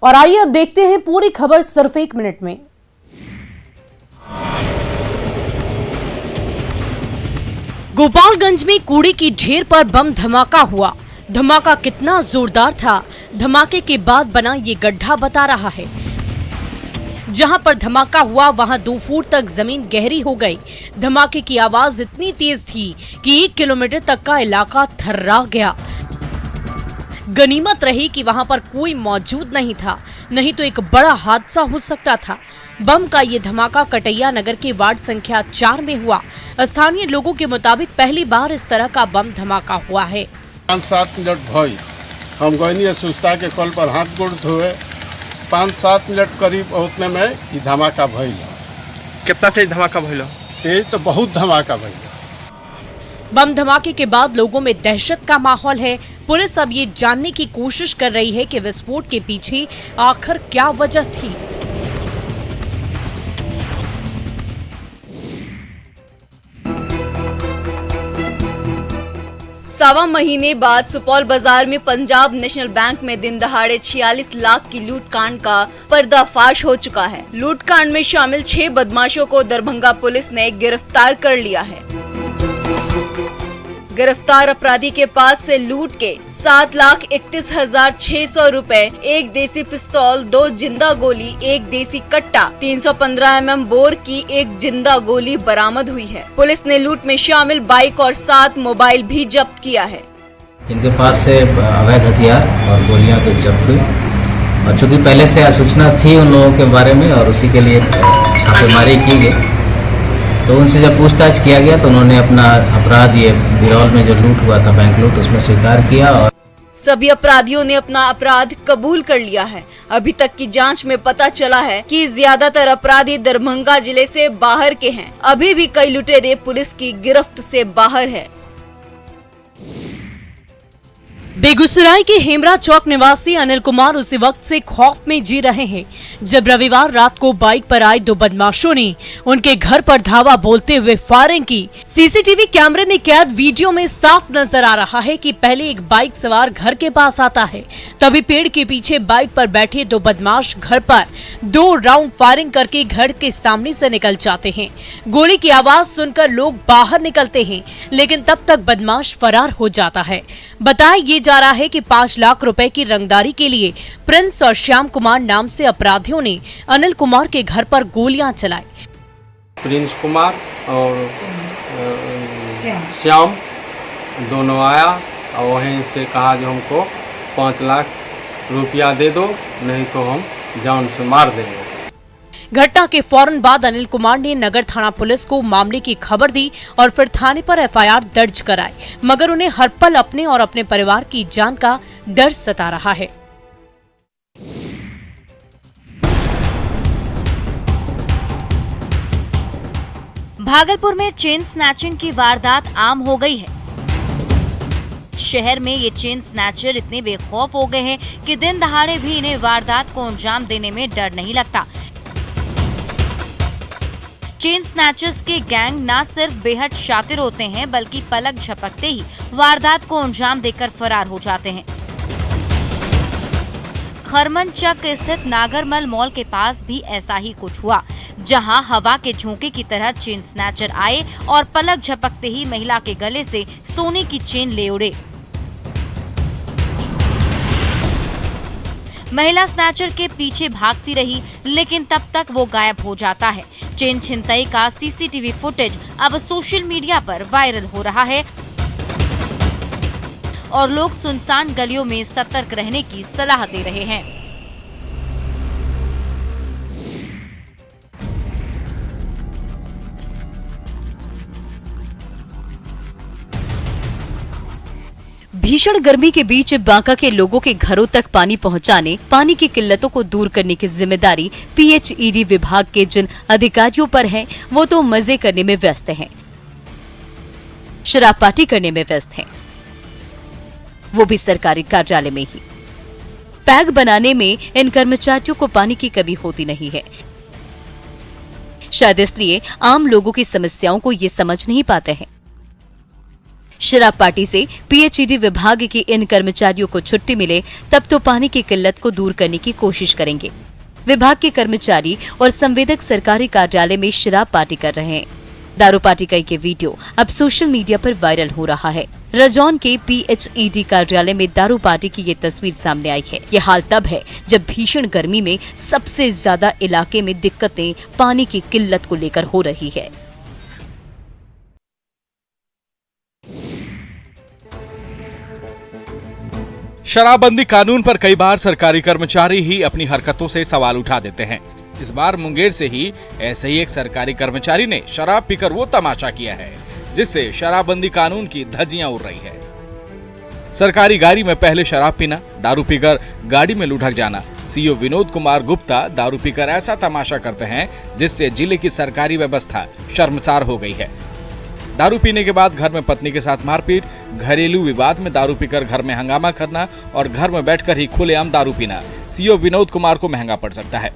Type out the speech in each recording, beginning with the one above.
और आइए अब देखते हैं पूरी खबर सिर्फ 1 मिनट में। गोपालगंज में कूड़े की ढेर पर बम धमाका हुआ। धमाका कितना जोरदार था, धमाके के बाद बना ये गड्ढा बता रहा है। जहां पर धमाका हुआ वहां 2 फुट तक जमीन गहरी हो गई। धमाके की आवाज इतनी तेज थी कि 1 किलोमीटर तक का इलाका थर्रा गया। गनीमत रही कि वहां पर कोई मौजूद नहीं था, नहीं तो एक बड़ा हादसा हो सकता था। बम का ये धमाका कटैया नगर के वार्ड संख्या 4 में हुआ। स्थानीय लोगों के मुताबिक पहली बार इस तरह का बम धमाका हुआ है। 5-7 मिनट भई हम गई सुस्ता के कल पर हाथ गोड़ धोए। 5-7 मिनट करीब उतने में ये धमाका भइल। कितना तेज धमाका भइल? तेज तो बहुत धमाका भइल। बम धमाके के बाद लोगों में दहशत का माहौल है। पुलिस अब ये जानने की कोशिश कर रही है कि विस्फोट के पीछे आखिर क्या वजह थी। सवा महीने बाद सुपौल बाजार में पंजाब नेशनल बैंक में दिन दहाड़े 46 लाख की लूटकांड का पर्दाफाश हो चुका है। लूटकांड में शामिल 6 बदमाशों को दरभंगा पुलिस ने गिरफ्तार कर लिया है। गिरफ्तार अपराधी के पास से लूट के 7,31,600 रुपए, 1 देसी पिस्तौल, 2 जिंदा गोली, 1 देसी कट्टा, 315 mm बोर की 1 जिंदा गोली बरामद हुई है। पुलिस ने लूट में शामिल बाइक और 7 मोबाइल भी जब्त किया है। इनके पास से अवैध हथियार और गोलियां कुछ जब्त हुई और चूँकि पहले से सूचना थी उन लोगों के बारे में और उसी के लिए छापेमारी की गई, तो उनसे जब पूछताछ किया गया तो उन्होंने अपना अपराध, ये बिरौल में जो लूट हुआ था, बैंक लूट, उसमें स्वीकार किया और सभी अपराधियों ने अपना अपराध कबूल कर लिया है। अभी तक की जांच में पता चला है कि ज्यादातर अपराधी दरभंगा जिले से बाहर के हैं। अभी भी कई लुटेरे पुलिस की गिरफ्त से बाहर है। बेगूसराय के हेमरा चौक निवासी अनिल कुमार उसी वक्त से खौफ में जी रहे हैं जब रविवार रात को बाइक पर आए 2 बदमाशों ने उनके घर पर धावा बोलते हुए फायरिंग की। सीसीटीवी कैमरे में कैद वीडियो में साफ नजर आ रहा है कि पहले एक बाइक सवार घर के पास आता है, तभी पेड़ के पीछे बाइक पर बैठे 2 बदमाश घर पर 2 राउंड फायरिंग करके घर के सामने से निकल जाते हैं। गोली की आवाज सुनकर लोग बाहर निकलते हैं, लेकिन तब तक बदमाश फरार हो जाता है। बताया जा रहा है कि 5 लाख रुपए की रंगदारी के लिए प्रिंस और श्याम कुमार नाम से अपराधियों ने अनिल कुमार के घर पर गोलियां चलाई। प्रिंस कुमार और श्याम दोनों आया और वहीं से कहा जो हमको 5 लाख रुपया दे दो, नहीं तो हम जान से मार देंगे। घटना के फौरन बाद अनिल कुमार ने नगर थाना पुलिस को मामले की खबर दी और फिर थाने पर एफआईआर दर्ज कराई, मगर उन्हें हर पल अपने और अपने परिवार की जान का डर सता रहा है। भागलपुर में चेन स्नैचिंग की वारदात आम हो गई है। शहर में ये चेन स्नैचर इतने बेखौफ हो गए हैं कि दिन दहाड़े भी इन्हें वारदात को अंजाम देने में डर नहीं लगता। चेन स्नैचर्स के गैंग न सिर्फ बेहद शातिर होते हैं, बल्कि पलक झपकते ही वारदात को अंजाम देकर फरार हो जाते हैं। खरमनचक स्थित नागरमल मॉल के पास भी ऐसा ही कुछ हुआ, जहां हवा के झोंके की तरह चेन स्नैचर आए और पलक झपकते ही महिला के गले से सोने की चेन ले उड़े। महिला स्नैचर के पीछे भागती रही, लेकिन तब तक वो गायब हो जाता है। चेन छिनतई का सीसीटीवी फुटेज अब सोशल मीडिया पर वायरल हो रहा है और लोग सुनसान गलियों में सतर्क रहने की सलाह दे रहे हैं। भीषण गर्मी के बीच बांका के लोगों के घरों तक पानी पहुंचाने, पानी की किल्लतों को दूर करने की जिम्मेदारी पीएचईडी विभाग के जिन अधिकारियों पर है, वो तो मजे करने में व्यस्त हैं, शराब पार्टी करने में व्यस्त हैं, वो भी सरकारी कार्यालय में ही। पैग बनाने में इन कर्मचारियों को पानी की कमी होती नहीं है। शायद इसलिए आम लोगों की समस्याओं को ये समझ नहीं पाते हैं। शराब पार्टी से पीएचईडी विभाग के इन कर्मचारियों को छुट्टी मिले तब तो पानी की किल्लत को दूर करने की कोशिश करेंगे। विभाग के कर्मचारी और संवेदक सरकारी कार्यालय में शराब पार्टी कर रहे हैं। दारू पार्टी का ये वीडियो अब सोशल मीडिया पर वायरल हो रहा है। रजौन के पीएचईडी कार्यालय में दारू पार्टी की ये तस्वीर सामने आई है। ये हाल तब है जब भीषण गर्मी में सबसे ज्यादा इलाके में दिक्कतें पानी की किल्लत को लेकर हो रही है। शराबबंदी कानून पर कई बार सरकारी कर्मचारी ही अपनी हरकतों से सवाल उठा देते हैं। इस बार मुंगेर से ही ऐसे ही एक सरकारी कर्मचारी ने शराब पीकर वो तमाशा किया है जिससे शराबबंदी कानून की धज्जियां उड़ रही है। सरकारी गाड़ी में पहले शराब पीना, दारू पीकर गाड़ी में लुढ़क जाना। सीओ विनोद कुमार गुप्ता दारू पीकर ऐसा तमाशा करते हैं जिससे जिले की सरकारी व्यवस्था शर्मसार हो गई है। दारू पीने के बाद घर में पत्नी के साथ मारपीट, घरेलू विवाद में दारू पीकर घर में हंगामा करना और घर में बैठकर ही खुलेआम दारू पीना सीओ विनोद कुमार को महंगा पड़ सकता है।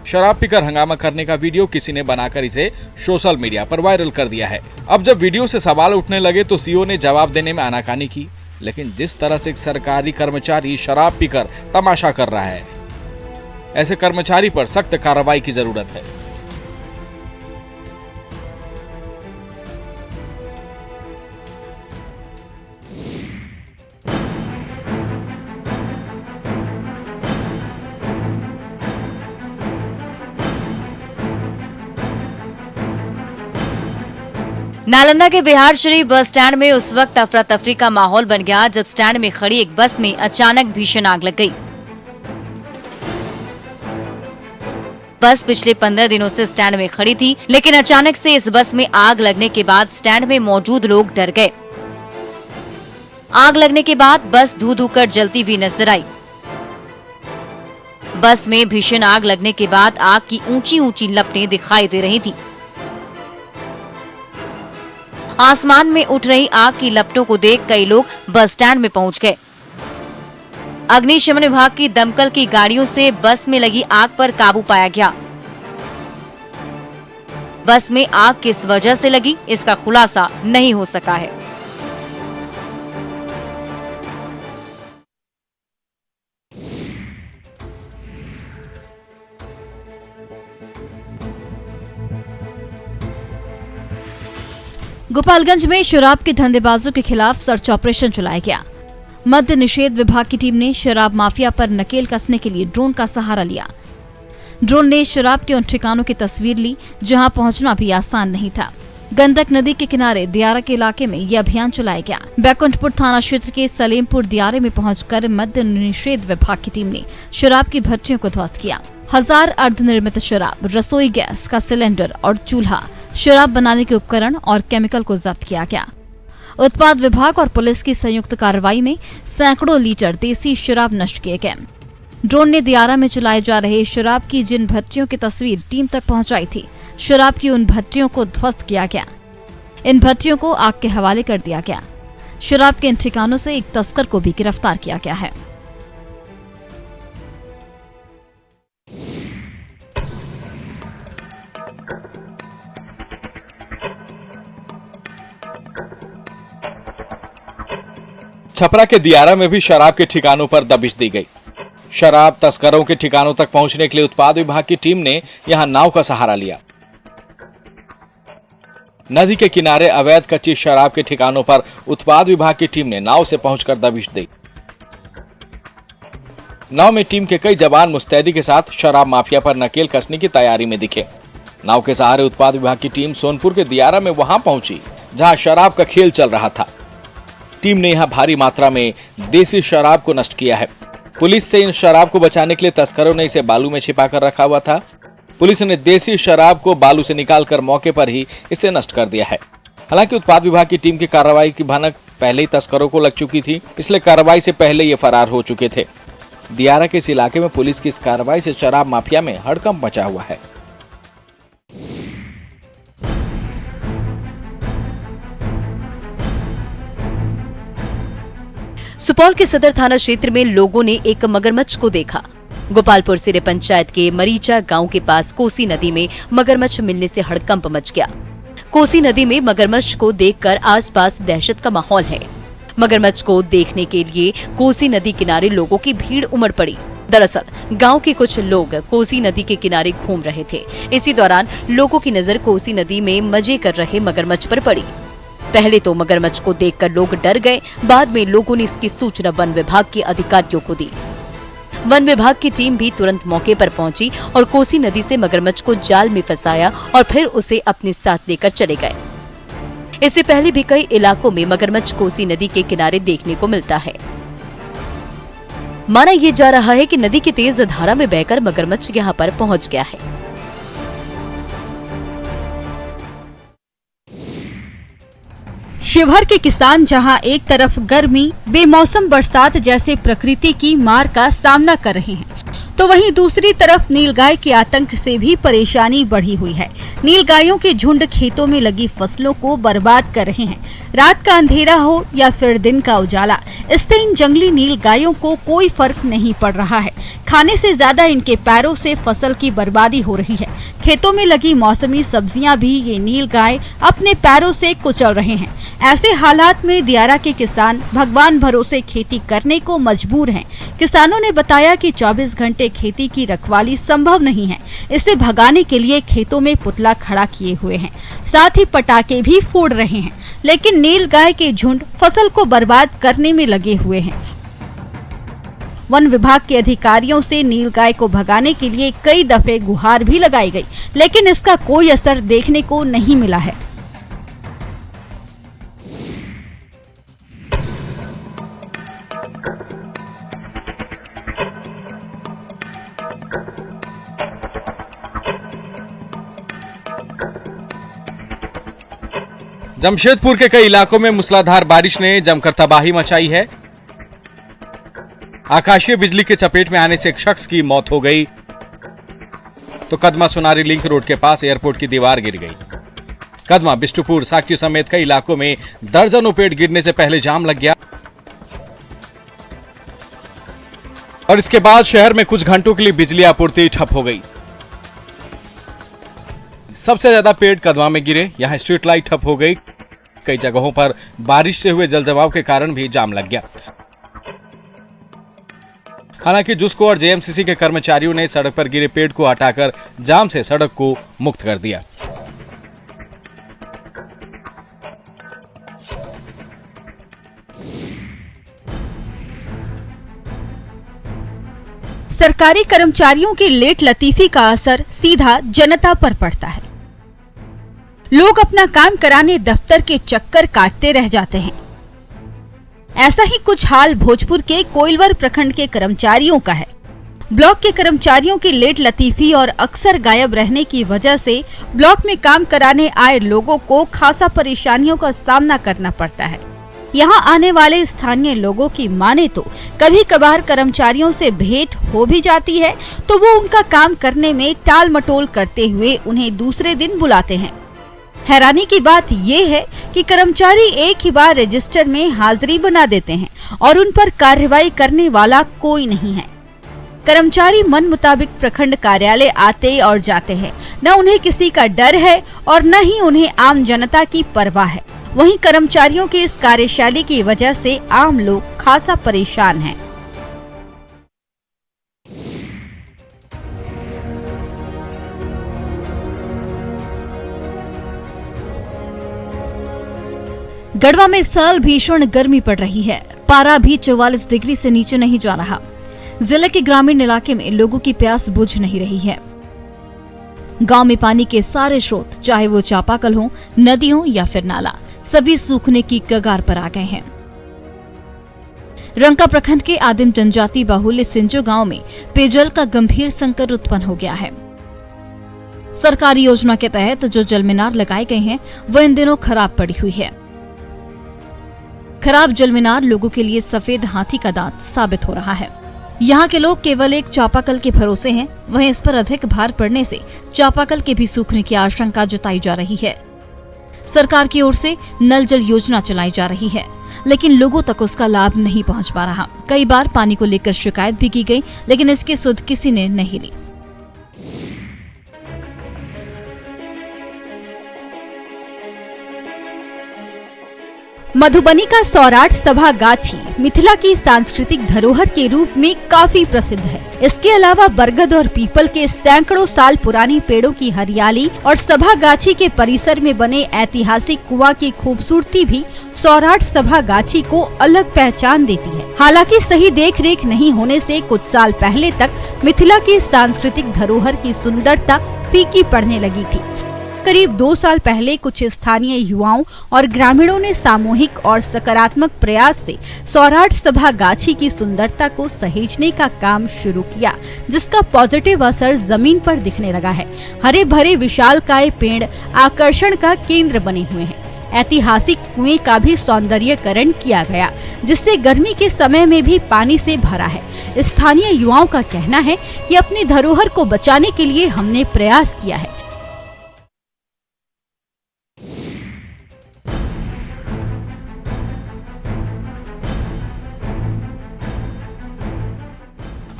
शराब पीकर हंगामा करने का वीडियो किसी ने बनाकर इसे सोशल मीडिया पर वायरल कर दिया है। अब जब वीडियो से सवाल उठने लगे तो सीओ ने जवाब देने में आनाकानी की, लेकिन जिस तरह से एक सरकारी कर्मचारी शराब पीकर तमाशा कर रहा है, ऐसे कर्मचारी पर सख्त कार्रवाई की जरूरत है। नालंदा के बिहार शरीफ बस स्टैंड में उस वक्त अफरा तफरी का माहौल बन गया जब स्टैंड में खड़ी एक बस में अचानक भीषण आग लग गई। बस पिछले 15 दिनों से स्टैंड में खड़ी थी, लेकिन अचानक से इस बस में आग लगने के बाद स्टैंड में मौजूद लोग डर गए। आग लगने के बाद बस धू धू कर जलती हुई नजर आई। बस में भीषण आग लगने के बाद आग की ऊंची ऊंची लपटें दिखाई दे रही थी। आसमान में उठ रही आग की लपटों को देख कई लोग बस स्टैंड में पहुंच गए। अग्निशमन विभाग की दमकल की गाड़ियों से बस में लगी आग पर काबू पाया गया। बस में आग किस वजह से लगी, इसका खुलासा नहीं हो सका है। गोपालगंज में शराब के धंधेबाजों के खिलाफ सर्च ऑपरेशन चलाया गया। मद्य निषेध विभाग की टीम ने शराब माफिया पर नकेल कसने के लिए ड्रोन का सहारा लिया। ड्रोन ने शराब के उन ठिकानों की तस्वीर ली जहां पहुंचना भी आसान नहीं था। गंडक नदी के किनारे दियारा के इलाके में यह अभियान चलाया गया। बैकुंठपुर थाना क्षेत्र के सलेमपुर दियारे में पहुंचकर मद्य निषेध विभाग की टीम ने शराब की भट्टियों को ध्वस्त किया। 1000 अर्धनिर्मित शराब, रसोई गैस का सिलेंडर और चूल्हा, शराब बनाने के उपकरण और केमिकल को जब्त किया गया। उत्पाद विभाग और पुलिस की संयुक्त कार्रवाई में सैकड़ों लीटर देसी शराब नष्ट किए गए। ड्रोन ने दियारा में चलाए जा रहे शराब की जिन भट्टियों की तस्वीर टीम तक पहुंचाई थी, शराब की उन भट्टियों को ध्वस्त किया गया। इन भट्टियों को आग के हवाले कर दिया गया। शराब के इन ठिकानों से एक तस्कर को भी गिरफ्तार किया गया है। छपरा के दियारा में भी शराब के ठिकानों पर दबिश दी गई। शराब तस्करों के ठिकानों तक पहुंचने के लिए उत्पाद विभाग की टीम ने यहां नाव का सहारा लिया। नदी के किनारे अवैध कच्ची शराब के ठिकानों पर उत्पाद विभाग की टीम ने नाव से पहुंचकर दबिश दी। नाव में टीम के कई जवान मुस्तैदी के साथ शराब माफिया पर नकेल कसने की तैयारी में दिखे। नाव के सहारे उत्पाद विभाग की टीम सोनपुर के दियारा में वहां पहुंची जहां शराब का खेल चल रहा था। टीम ने यहां भारी मात्रा में देसी शराब को नष्ट किया है। पुलिस से इन शराब को बचाने के लिए तस्करों ने इसे बालू में छिपाकर रखा हुआ था। पुलिस ने देसी शराब को बालू से निकालकर मौके पर ही इसे नष्ट कर दिया है। हालांकि उत्पाद विभाग की टीम की कार्रवाई की भनक पहले ही तस्करों को लग चुकी थी, इसलिए कार्रवाई से पहले ये फरार हो चुके थे। दियारा के इस इलाके में पुलिस की इस कार्रवाई से शराब माफिया में हड़कंप मचा हुआ है। सुपौल के सदर थाना क्षेत्र में लोगों ने एक मगरमच्छ को देखा। गोपालपुर सिरे पंचायत के मरीचा गांव के पास कोसी नदी में मगरमच्छ मिलने से हड़कंप मच गया। कोसी नदी में मगरमच्छ को देखकर आसपास दहशत का माहौल है। मगरमच्छ को देखने के लिए कोसी नदी किनारे लोगों की भीड़ उमड़ पड़ी। दरअसल गांव के कुछ लोग कोसी नदी के किनारे घूम रहे थे। इसी दौरान लोगों की नजर कोसी नदी में मजे कर रहे मगरमच्छ पर पड़ी। पहले तो मगरमच्छ को देखकर लोग डर गए, बाद में लोगों ने इसकी सूचना वन विभाग के अधिकारियों को दी। वन विभाग की टीम भी तुरंत मौके पर पहुंची और कोसी नदी से मगरमच्छ को जाल में फंसाया और फिर उसे अपने साथ लेकर चले गए। इससे पहले भी कई इलाकों में मगरमच्छ कोसी नदी के किनारे देखने को मिलता है। माना यह जा रहा है कि नदी की तेज धारा में बहकर मगरमच्छ यहां पर पहुंच गया है। शिवहर के किसान जहां एक तरफ गर्मी, बेमौसम बरसात जैसे प्रकृति की मार का सामना कर रहे हैं, तो वहीं दूसरी तरफ नीलगाय के आतंक से भी परेशानी बढ़ी हुई है। नीलगायों के झुंड खेतों में लगी फसलों को बर्बाद कर रहे हैं। रात का अंधेरा हो या फिर दिन का उजाला, इससे इन जंगली नीलगायों को कोई फर्क नहीं पड़ रहा है। खाने से ज्यादा इनके पैरों से फसल की बर्बादी हो रही है। खेतों में लगी मौसमी सब्जियां भी ये नीलगाय अपने पैरों से कुचल रहे हैं। ऐसे हालात में दियारा के किसान भगवान भरोसे खेती करने को मजबूर हैं। किसानों ने बताया कि 24 घंटे खेती की रखवाली संभव नहीं है। इसे भगाने के लिए खेतों में पुतला खड़ा किए हुए हैं, साथ ही पटाखे भी फोड़ रहे हैं, लेकिन नीलगाय के झुंड फसल को बर्बाद करने में लगे हुए हैं। वन विभाग के अधिकारियों से नीलगाय को भगाने के लिए कई दफे गुहार भी लगाई गई, लेकिन इसका कोई असर देखने को नहीं मिला है। जमशेदपुर के कई इलाकों में मूसलाधार बारिश ने जमकर तबाही मचाई है। आकाशीय बिजली के चपेट में आने से एक शख्स की मौत हो गई, तो कदमा सोनारी लिंक रोड के पास एयरपोर्ट की दीवार गिर गई। कदमा, बिष्टुपुर, साक्ची समेत कई इलाकों में दर्जनों पेड़ गिरने से पहले जाम लग गया और इसके बाद शहर में कुछ घंटों के लिए बिजली आपूर्ति ठप हो गई। सबसे ज्यादा पेड़ कदमा में गिरे, यहां स्ट्रीट लाइट ठप हो गई। कई जगहों पर बारिश से हुए जलजमाव के कारण भी जाम लग गया। हालांकि जुस्को और जेएमसीसी के कर्मचारियों ने सड़क पर गिरे पेड़ को हटाकर जाम से सड़क को मुक्त कर दिया। सरकारी कर्मचारियों की लेट लतीफी का असर सीधा जनता पर पड़ता है। लोग अपना काम कराने दफ्तर के चक्कर काटते रह जाते हैं। ऐसा ही कुछ हाल भोजपुर के कोइलवर प्रखंड के कर्मचारियों का है। ब्लॉक के कर्मचारियों की लेट लतीफी और अक्सर गायब रहने की वजह से ब्लॉक में काम कराने आए लोगों को खासा परेशानियों का सामना करना पड़ता है। यहाँ आने वाले स्थानीय लोगों की माने तो कभी कभार कर्मचारियों से भेंट हो भी जाती है, तो वो उनका काम करने में टाल मटोल करते हुए उन्हें दूसरे दिन बुलाते हैं। हैरानी की बात ये है कि कर्मचारी एक ही बार रजिस्टर में हाजिरी बना देते हैं और उन पर कार्रवाई करने वाला कोई नहीं है। कर्मचारी मन मुताबिक प्रखंड कार्यालय आते और जाते हैं, न उन्हें किसी का डर है और न ही उन्हें आम जनता की परवाह है। वहीं कर्मचारियों की इस कार्यशैली की वजह से आम लोग खासा परेशान हैं। गढ़वा में इस साल भीषण गर्मी पड़ रही है। पारा भी 44 डिग्री से नीचे नहीं जा रहा। जिले के ग्रामीण इलाके में लोगों की प्यास बुझ नहीं रही है। गांव में पानी के सारे स्रोत, चाहे वो चापाकल हो, नदी हो या फिर नाला, सभी सूखने की कगार पर आ गए हैं। रंका प्रखंड के आदिम जनजाति बाहुल्य सिंजो गांव में पेयजल का गंभीर संकट उत्पन्न हो गया है। सरकारी योजना के तहत जो जल मीनार लगाए गए हैं वो इन दिनों खराब पड़ी हुई है। खराब जल मीनार लोगों के लिए सफेद हाथी का दांत साबित हो रहा है। यहाँ के लोग केवल एक चापाकल के भरोसे हैं, वहीं इस पर अधिक भार पड़ने से चापाकल के भी सूखने की आशंका जताई जा रही है। सरकार की ओर से नल जल योजना चलाई जा रही है, लेकिन लोगों तक उसका लाभ नहीं पहुंच पा रहा। कई बार पानी को लेकर शिकायत भी की गई, लेकिन इसकी सुध किसी ने नहीं ली। मधुबनी का सौराठ सभा गाछी मिथिला की सांस्कृतिक धरोहर के रूप में काफी प्रसिद्ध है। इसके अलावा बरगद और पीपल के सैकड़ों साल पुरानी पेड़ों की हरियाली और सभा गाछी के परिसर में बने ऐतिहासिक कुआं की खूबसूरती भी सौराठ सभा गाछी को अलग पहचान देती है। हालांकि सही देखरेख नहीं होने से कुछ साल पहले तक मिथिला की सांस्कृतिक धरोहर की सुंदरता फीकी पड़ने लगी थी। करीब 2 साल पहले कुछ स्थानीय युवाओं और ग्रामीणों ने सामूहिक और सकारात्मक प्रयास से सौराठ सभा गाछी की सुंदरता को सहेजने का काम शुरू किया, जिसका पॉजिटिव असर जमीन पर दिखने लगा है। हरे भरे विशालकाय पेड़ आकर्षण का केंद्र बने हुए हैं। ऐतिहासिक कुएं का भी सौंदर्यीकरण किया गया, जिससे गर्मी के समय में भी पानी से भरा है। स्थानीय युवाओं का कहना है कि अपनी धरोहर को बचाने के लिए हमने प्रयास किया है।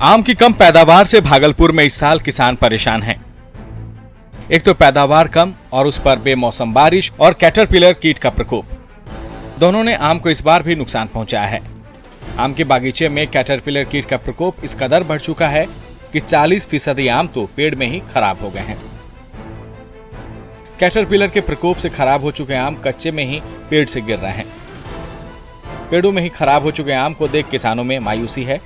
आम की कम पैदावार से भागलपुर में इस साल किसान परेशान हैं। एक तो पैदावार कम और उस पर बेमौसम बारिश और कैटरपिलर कीट का प्रकोप, दोनों ने आम को इस बार भी नुकसान पहुंचाया है। आम के बागीचे में कैटरपिलर कीट का प्रकोप इस कदर बढ़ चुका है कि 40% आम तो पेड़ में ही खराब हो गए हैं। कैटरपिलर के प्रकोप से खराब हो चुके आम कच्चे में ही पेड़ से गिर रहे हैं। पेड़ों में ही खराब हो चुके आम को देख किसानों में मायूसी है।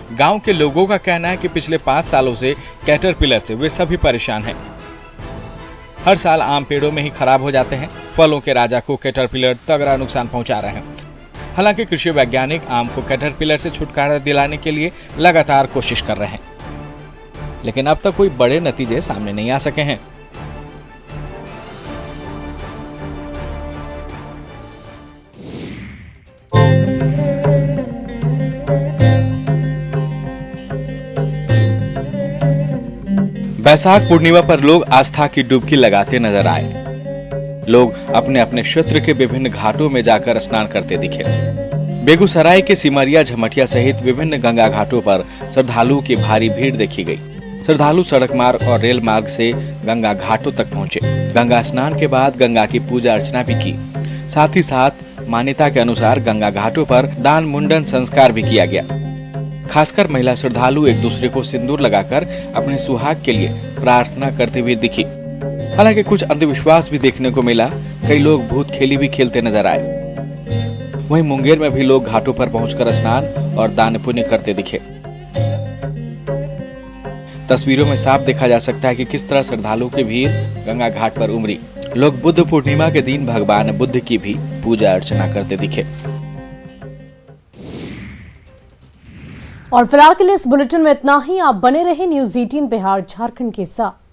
गांव के लोगों का कहना है कि पिछले 5 सालों से कैटरपिलर से वे सभी परेशान हैं। हर साल आम पेड़ों में ही खराब हो जाते हैं। फलों के राजा को कैटरपिलर तगड़ा नुकसान पहुंचा रहे हैं। हालांकि कृषि वैज्ञानिक आम को कैटरपिलर से छुटकारा दिलाने के लिए लगातार कोशिश कर रहे हैं, लेकिन अब तक कोई बड़े नतीजे सामने नहीं आ सके हैं। बैसाख पूर्णिमा पर लोग आस्था की डुबकी लगाते नजर आए। लोग अपने अपने क्षेत्र के विभिन्न घाटों में जाकर स्नान करते दिखे। बेगूसराय के सिमरिया, झमटिया सहित विभिन्न गंगा घाटों पर श्रद्धालुओं की भारी भीड़ देखी गई। श्रद्धालु सड़क मार्ग और रेल मार्ग से गंगा घाटों तक पहुंचे। गंगा स्नान के बाद गंगा की पूजा अर्चना भी की। साथ ही साथ मान्यता के अनुसार गंगा घाटों पर दान मुंडन संस्कार भी किया गया। खासकर महिला श्रद्धालु एक दूसरे को सिंदूर लगाकर अपने सुहाग के लिए प्रार्थना करते हुए दिखी। हालांकि कुछ अंधविश्वास भी देखने को मिला। कई लोग भूत खेली भी खेलते नजर आए। वहीं मुंगेर में भी लोग घाटों पर पहुंचकर स्नान और दान पुण्य करते दिखे। तस्वीरों में साफ देखा जा सकता है कि किस तरह श्रद्धालुओं की भीड़ गंगा घाट पर उमड़ी। लोग बुद्ध पूर्णिमा के दिन भगवान बुद्ध की भी पूजा अर्चना करते दिखे। और फिलहाल के लिए इस बुलेटिन में इतना ही। आप बने रहे न्यूज़ 18 बिहार झारखंड के साथ।